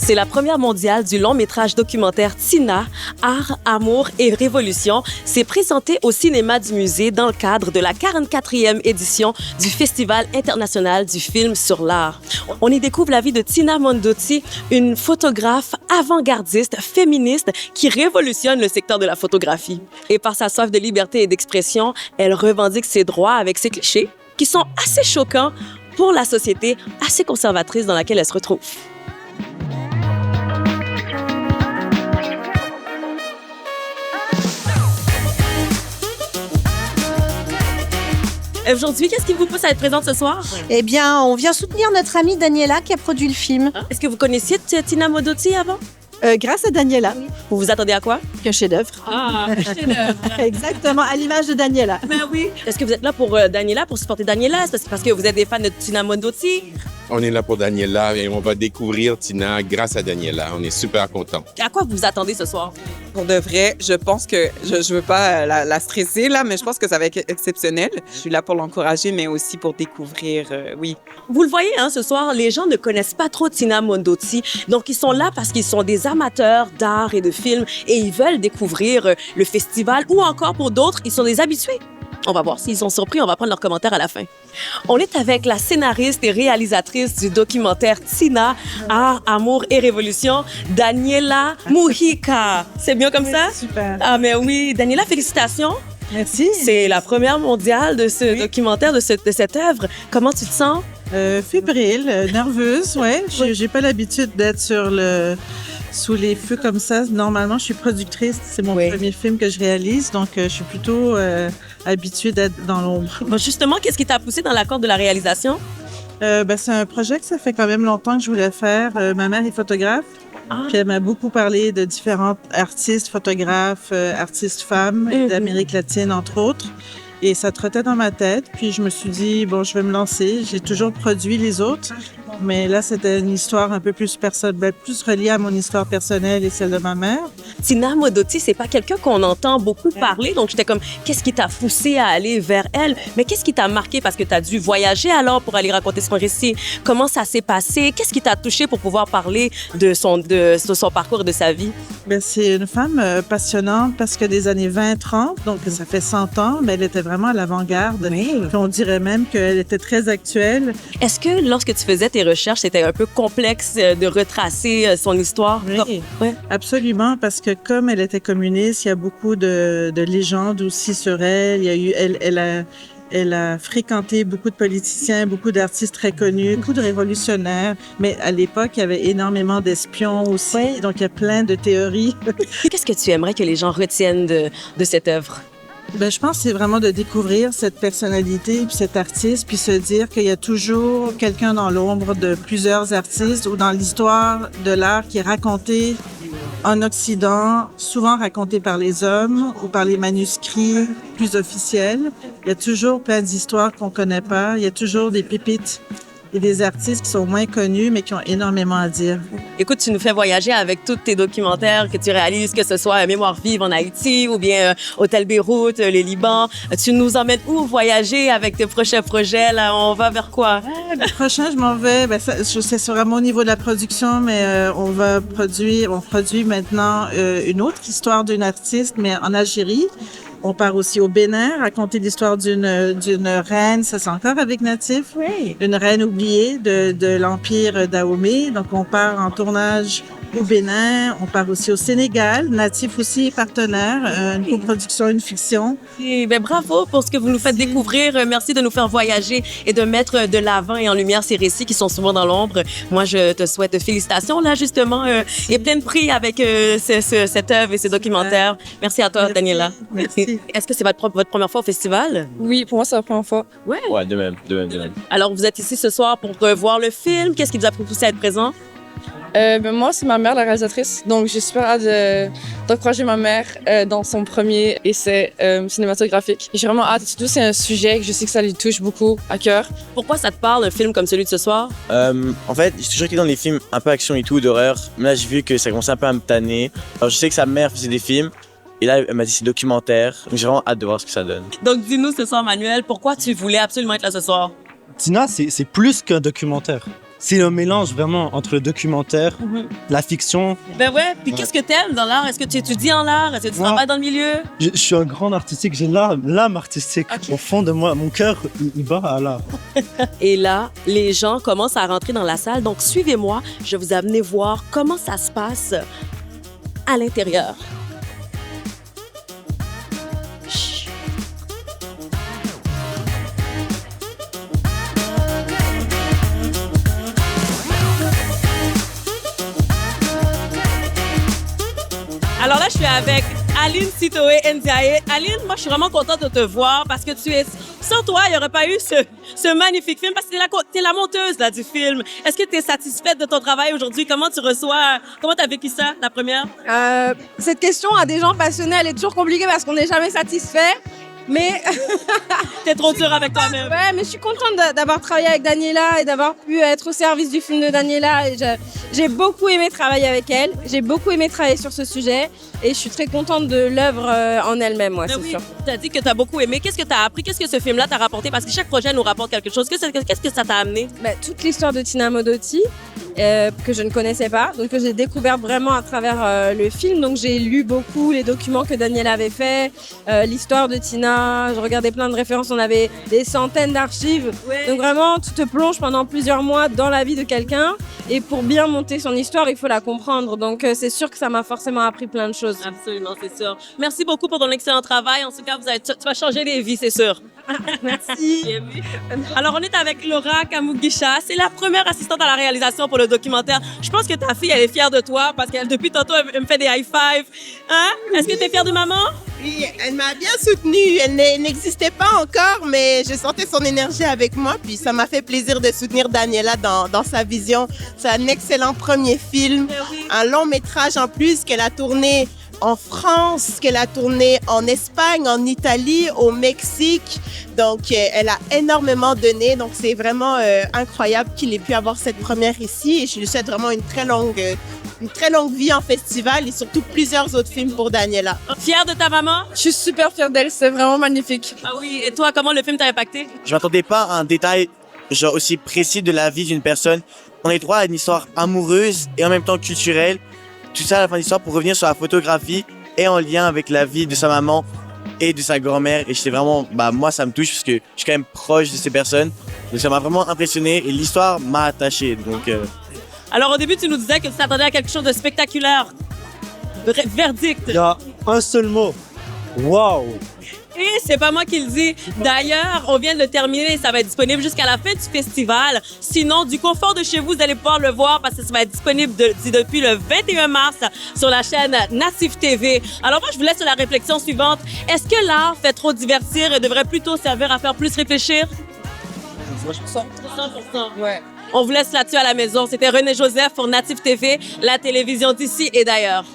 C'est la première mondiale du long-métrage documentaire Tina, Art, Amour et Révolution. C'est présenté au cinéma du musée dans le cadre de la 44e édition du Festival international du film sur l'art. On y découvre la vie de Tina Mondotti, une photographe avant-gardiste, féministe, qui révolutionne le secteur de la photographie. Et par sa soif de liberté et d'expression, elle revendique ses droits avec ses clichés, qui sont assez choquants pour la société assez conservatrice dans laquelle elle se retrouve. Aujourd'hui, qu'est-ce qui vous pousse à être présente ce soir? Eh bien, on vient soutenir notre amie Daniela qui a produit le film. Est-ce que vous connaissiez Tina Mondotti avant? Grâce à Daniela. Oui. Vous vous attendez à quoi? Un chef-d'œuvre. Ah, un chef-d'œuvre. Exactement, à l'image de Daniela. Ben oui. Est-ce que vous êtes là pour Daniela, pour supporter Daniela? C'est parce que vous êtes des fans de Tina Mondotti? On est là pour Daniela et on va découvrir Tina grâce à Daniela. On est super contents. À quoi vous vous attendez ce soir? Pour de vrai, je pense que je veux pas la stresser, là, mais je pense que ça va être exceptionnel. Je suis là pour l'encourager, mais aussi pour découvrir, oui. Vous le voyez, hein, ce soir, les gens ne connaissent pas trop Tina Mondotti. Donc, ils sont là parce qu'ils sont des amateurs d'art et de films et ils veulent découvrir le festival ou encore pour d'autres, ils sont des habitués. On va voir s'ils sont surpris, on va prendre leurs commentaires à la fin. On est avec la scénariste et réalisatrice du documentaire Tina, Art, Amour et Révolution, Daniela Mujica. C'est bien comme ça? Super. Ah, mais oui. Daniela, félicitations. Merci. C'est la première mondiale de ce documentaire, de cette œuvre. Comment tu te sens? Fébrile, nerveuse, ouais. J'ai pas l'habitude d'être sous les feux comme ça. Normalement, je suis productrice. C'est mon premier film que je réalise, donc je suis plutôt habituée d'être dans l'ombre. Bon, justement, qu'est-ce qui t'a poussé dans la corde de la réalisation? C'est un projet que ça fait quand même longtemps que je voulais faire. Ma mère est photographe. Puis elle m'a beaucoup parlé de différents artistes, photographes, artistes femmes d'Amérique latine, entre autres. Et ça trottait dans ma tête. Puis je me suis dit, bon, je vais me lancer. J'ai toujours produit les autres. Mais là, c'était une histoire un peu plus plus reliée à mon histoire personnelle et celle de ma mère. Tina Mondotti, c'est pas quelqu'un qu'on entend beaucoup parler. Donc, j'étais comme, qu'est-ce qui t'a poussé à aller vers elle? Mais qu'est-ce qui t'a marqué? Parce que tu as dû voyager alors pour aller raconter son récit. Comment ça s'est passé? Qu'est-ce qui t'a touché pour pouvoir parler de son parcours et de sa vie? Bien, c'est une femme passionnante parce que des années 20-30, donc ça fait 100 ans, mais elle était vraiment à l'avant-garde. Oui. Puis on dirait même qu'elle était très actuelle. Est-ce que lorsque tu faisais tes recherches, c'était un peu complexe de retracer son histoire? Oui, absolument, parce que comme elle était communiste, il y a beaucoup de légendes aussi sur elle. Il y a eu, elle a fréquenté beaucoup de politiciens, beaucoup d'artistes très connus, beaucoup de révolutionnaires. Mais à l'époque, il y avait énormément d'espions aussi. Donc, il y a plein de théories. Qu'est-ce que tu aimerais que les gens retiennent de cette œuvre? Ben, je pense que c'est vraiment de découvrir cette personnalité, puis cet artiste, puis se dire qu'il y a toujours quelqu'un dans l'ombre de plusieurs artistes ou dans l'histoire de l'art qui est raconté en Occident, souvent raconté par les hommes ou par les manuscrits plus officiels. Il y a toujours plein d'histoires qu'on connaît pas. Il y a toujours des pépites et des artistes qui sont moins connus, mais qui ont énormément à dire. Écoute, tu nous fais voyager avec tous tes documentaires que tu réalises, que ce soit Mémoire vive en Haïti ou bien Hôtel Beyrouth, le Liban. Tu nous emmènes où voyager avec tes prochains projets? Là, on va vers quoi? Le prochain, je m'en vais. C'est vraiment au niveau de la production, mais on produit maintenant une autre histoire d'une artiste, mais en Algérie. On part aussi au Bénin, raconter l'histoire d'une reine, ça c'est encore avec Natif, une reine oubliée de l'Empire Dahomey. Donc on part en tournage au Bénin, on part aussi au Sénégal, Natif aussi est partenaire, une coproduction, une fiction. Et ben, bravo pour ce que vous nous faites découvrir. Merci de nous faire voyager et de mettre de l'avant et en lumière ces récits qui sont souvent dans l'ombre. Moi, je te souhaite félicitations là justement et plein de prix avec cette œuvre et ces documentaires. Merci à toi, Merci. Daniela. Merci. Est-ce que c'est votre première fois au festival? Oui, pour moi, c'est la première fois. Ouais. Ouais, de même. Alors, vous êtes ici ce soir pour voir le film. Qu'est-ce qui vous a poussé à être présent? Moi, c'est ma mère, la réalisatrice. Donc, j'ai super hâte d'encourager ma mère dans son premier essai cinématographique. J'ai vraiment hâte. Surtout, c'est un sujet que je sais que ça lui touche beaucoup à cœur. Pourquoi ça te parle, un film comme celui de ce soir? En fait, j'ai toujours été dans les films un peu action et tout, d'horreur. Mais là, j'ai vu que ça commençait un peu à me tanner. Alors, je sais que sa mère faisait des films. Et là, elle m'a dit c'est documentaire. Donc, j'ai vraiment hâte de voir ce que ça donne. Donc, dis-nous ce soir, Manuel, pourquoi tu voulais absolument être là ce soir? Tina, c'est plus qu'un documentaire. c'est un mélange vraiment entre le documentaire, la fiction. Ben ouais, puis qu'est-ce que t'aimes dans l'art? Est-ce que tu étudies en art? Est-ce que tu Moi, travailles dans le milieu? Je suis un grand artistique, j'ai l'âme artistique au fond de moi. Mon cœur, il bat à l'art. Et là, les gens commencent à rentrer dans la salle, donc suivez-moi, je vais vous amener voir comment ça se passe à l'intérieur. Chut. Alors là, je suis avec Aline Sitoé Ndiaye. Aline, moi, je suis vraiment contente de te voir parce que sans toi, il n'y aurait pas eu ce magnifique film parce que t'es la monteuse là, du film. Est-ce que tu es satisfaite de ton travail aujourd'hui? Comment tu as vécu ça, la première? Cette question à des gens passionnés, elle est toujours compliquée parce qu'on n'est jamais satisfait. Mais T'es trop dur avec toi-même. ouais, mais je suis contente d'avoir travaillé avec Daniela et d'avoir pu être au service du film de Daniela. Et j'ai beaucoup aimé travailler avec elle. J'ai beaucoup aimé travailler sur ce sujet. Et je suis très contente de l'œuvre en elle-même, ouais, Ben c'est oui, sûr. tu as dit que tu as beaucoup aimé. Qu'est-ce que tu as appris? Qu'est-ce que ce film-là t'a rapporté? Parce que chaque projet nous rapporte quelque chose. Qu'est-ce que ça t'a amené? Toute l'histoire de Tina Modotti, que je ne connaissais pas, donc que j'ai découvert vraiment à travers le film. Donc j'ai lu beaucoup les documents que Daniela avait fait, l'histoire de Tina, je regardais plein de références, on avait des centaines d'archives. Ouais. Donc vraiment, tu te plonges pendant plusieurs mois dans la vie de quelqu'un et pour bien monter son histoire, il faut la comprendre. Donc c'est sûr que ça m'a forcément appris plein de choses. Absolument, c'est sûr. Merci beaucoup pour ton excellent travail. En tout cas, tu vas changer des vies, c'est sûr. Merci. Alors, on est avec Laura Kamugisha. C'est la première assistante à la réalisation pour le documentaire. Je pense que ta fille, elle est fière de toi parce qu'elle, depuis tantôt, elle me fait des high five. Hein? Est-ce que tu es fière de maman? Oui, elle m'a bien soutenue. Elle n'existait pas encore, mais je sentais son énergie avec moi. Puis ça m'a fait plaisir de soutenir Daniela dans sa vision. C'est un excellent premier film, un long métrage en plus qu'elle a tourné en France, qu'elle a tourné en Espagne, en Italie, au Mexique. Donc, elle a énormément donné. Donc, c'est vraiment incroyable qu'il ait pu avoir cette première ici. Et je lui souhaite vraiment une très longue vie en festival et surtout plusieurs autres films pour Daniela. Fière de ta maman? Je suis super fière d'elle, c'est vraiment magnifique. Ah oui. Et toi, comment le film t'a impacté? Je m'attendais pas à un détail genre aussi précis de la vie d'une personne. On est droit à une histoire amoureuse et en même temps culturelle. Tout ça à la fin de l'histoire pour revenir sur la photographie et en lien avec la vie de sa maman et de sa grand-mère. Et j'étais vraiment, moi ça me touche parce que je suis quand même proche de ces personnes. Donc ça m'a vraiment impressionné et l'histoire m'a attaché. Donc, Alors, au début, tu nous disais que tu t'attendais à quelque chose de spectaculaire. Verdict. Il y a un seul mot. Waouh! Et c'est pas moi qui le dis. D'ailleurs, on vient de le terminer. Ça va être disponible jusqu'à la fin du festival. Sinon, du confort de chez vous, vous allez pouvoir le voir parce que ça va être disponible depuis le 21 mars sur la chaîne Natif TV. Alors moi, je vous laisse sur la réflexion suivante. Est-ce que l'art fait trop divertir et devrait plutôt servir à faire plus réfléchir? 100%. Ouais. On vous laisse là-dessus à la maison. C'était René Joseph pour Natif TV, la télévision d'ici et d'ailleurs.